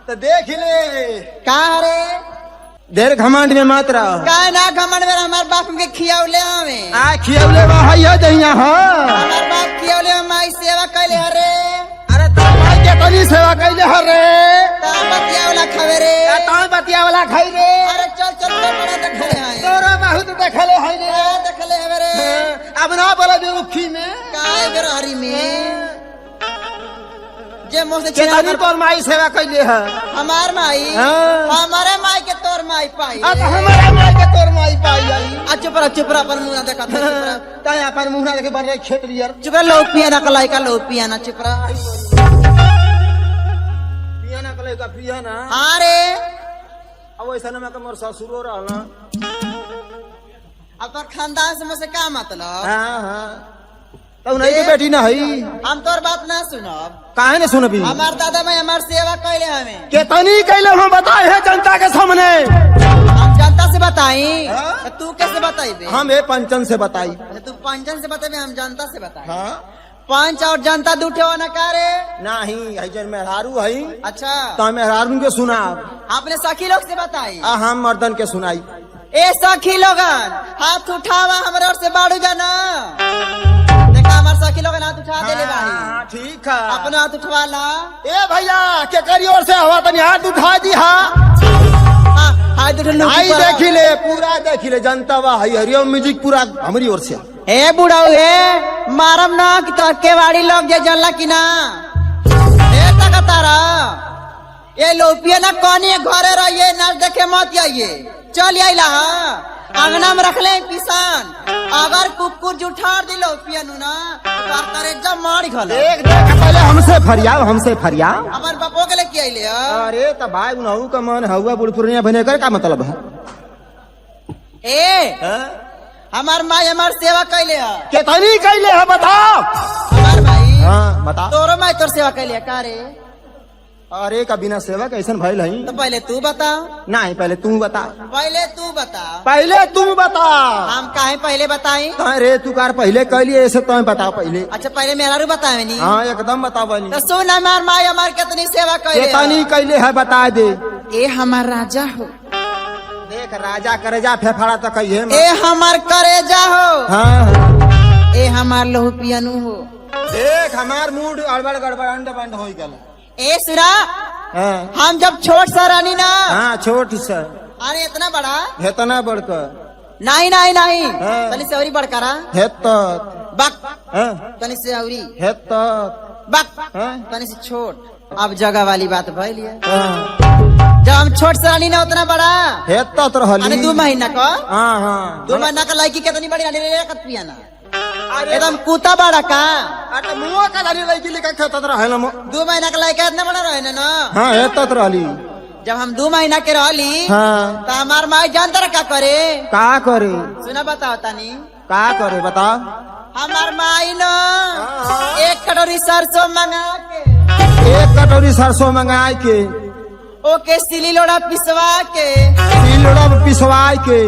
तो देख ले का रे देर घमंड में मत रहो। का ना घमंड में हमार बाप के खियावले हमें आ खियवले बा हइया दहिया हो। हमार बाप खियावले माई सेवा कैले हरे। अरे तो माई के तनी सेवा कैले हरे ता बतिया वाला खावे रे। तो बतिया वाला खाई रे। अरे चल चल बड़ा देखले हैं तोरा बहुत देखले हई रे। देखले हवे रे। अब ना बोला दे उखी में काय बेरहरी में जे मोसे केतनी तोर माई सेवा कैले है। हमार माई हमारे माई के तोर माई पाई अब हमारा माई के तोर माई पाई आई। चुप रहा अपन मुंह ना देखा ताय अपन मुंह ना देखे बन रे खेत लियर। चुप रहा लो पियाना कलाई का लो पियाना चुप रहा पियाना कले का पियाना। हाँ रे अब वैसा ना मैं मोर ससुरो रहना। अब तोर खानदान से मुझसे का मतलब। हाँ हाँ तो नहीं की बेटी ना हई। हम तोर बात ना सुनब काहे ने सुनबी। हमार दादा मैं हमार सेवा कैले हमें केतनी कैले हम बताए है जनता के सामने। हम जनता से बताई तो तू कैसे बताई हम ये पंचन से बताई। तू पंचन से बताई हम जनता से बताई। हाँ पंच और जनता दूठे हो न का रे। नहीं है जन मेहरारू हई। अच्छा तो मेहरारू के सुना आपने सखी लोग से बताई। हम मर्दन के सुनाई। ए सखी लोगन हाथ उठावा हमारे ओर से बाड़ू जाना। देखा हमारे सखी लोगन हाथ उठा देले बाड़ी। ठीक है अपना हाथ उठवा ला। ए भैया के करी ओर से हवा तनी हाथ उठा दी। हाँ हाथ उठा आई देखी ले पूरा देखी ले जनता वा हई हरिओम म्यूजिक पूरा हमारी ओर से। ए बुढ़ाऊ हे मारम ना कि तो केवाड़ी लोग जे जनला कि ना। ए तकतारा ये लोपिया ना कौनी घरे रहिए ना देखे मत आइए चल आइला अंगना में रख ले पिसान। अगर कुकुर जुठार दी लोपिया नु ना करे जब मार खल। देख देख पहले हमसे फरिया हमार बापो के लेके आइले। अरे त भाई उनहु का मन हवा बुढ़पुरिया बने कर का मतलब है। ए हमार माई हमार सेवा कैले है। केतनी कैले है बताओ। हमार भाई हाँ बता। तोरो माई तोर सेवा कैले का रे। अरे का बिना सेवा कैसन भइल हई। तो पहले तू बता। नहीं पहले तू बता। पहले तू बता। पहले तू बता। हम काहे पहले बताई। अरे तू कार पहले कैलिए ऐसे तो बता पहले। अच्छा पहले मेहरारू बतावे नी। हाँ एकदम बता बनी। तो सुन हमार माई हमार कितनी सेवा कैले। केतनी कैले है बता दे। ए हमार राजा हो। देख राजा करेजा फेफड़ा तो कहिए। ए हमार करेजा हो। हाँ ए हमार लहू पियनु हो। देख हमार मूड अड़बड़ गड़बड़ अंड बंड हो गया। ए सुना हाँ हम जब छोट सा रानी ना। हाँ छोट सा। अरे इतना बड़ा इतना बढ़कर नहीं नहीं नहीं हाँ। तनी से औरी बड़कारा हेत बक हाँ तनी से औरी हेत बक हाँ तनी से छोट। अब जगह वाली बात भइल है। हाँ जब हम छोट सा रानी ना उतना बड़ा हेत तो रहली। अरे 2 महीना का हाँ हाँ 2 महीना का लड़की कितनी बड़ी रानी रे कत पियाना एकदम कुत्ता बड़ा का। अरे मुंह का लाली लड़की लेकर खेत रहल। 2 महीना का लड़का इतना बड़ा रहे ना। हाँ हेत तो रहली। जब हम 2 महीना के रहली हाँ तो हमार माई जानता रहा क्या करे। का करे सुना बताओ तानी का करे बता। हमार माई न 1 कटोरी सरसों मंगा के 1 कटोरी सरसों मंगाए के ओके सिली लोड़ा पिसवा के सिलड़ा में पिसवाए के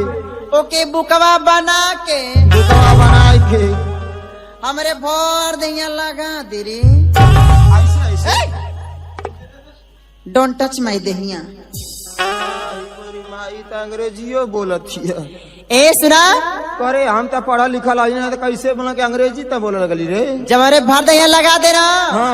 ओके बुकवा बना के बुकवा बनाए के हमरे भर दिया लगा दिरी। ऐसे ऐसे डोंट टच माई देहिया। माई तो अंग्रेजियो बोलत हिया। ए सुना करे हम तो पढ़ा लिखल है ना तो कैसे बोला कि अंग्रेजी तो बोले लगली रे। जब अरे भर दिया लगा देना। हाँ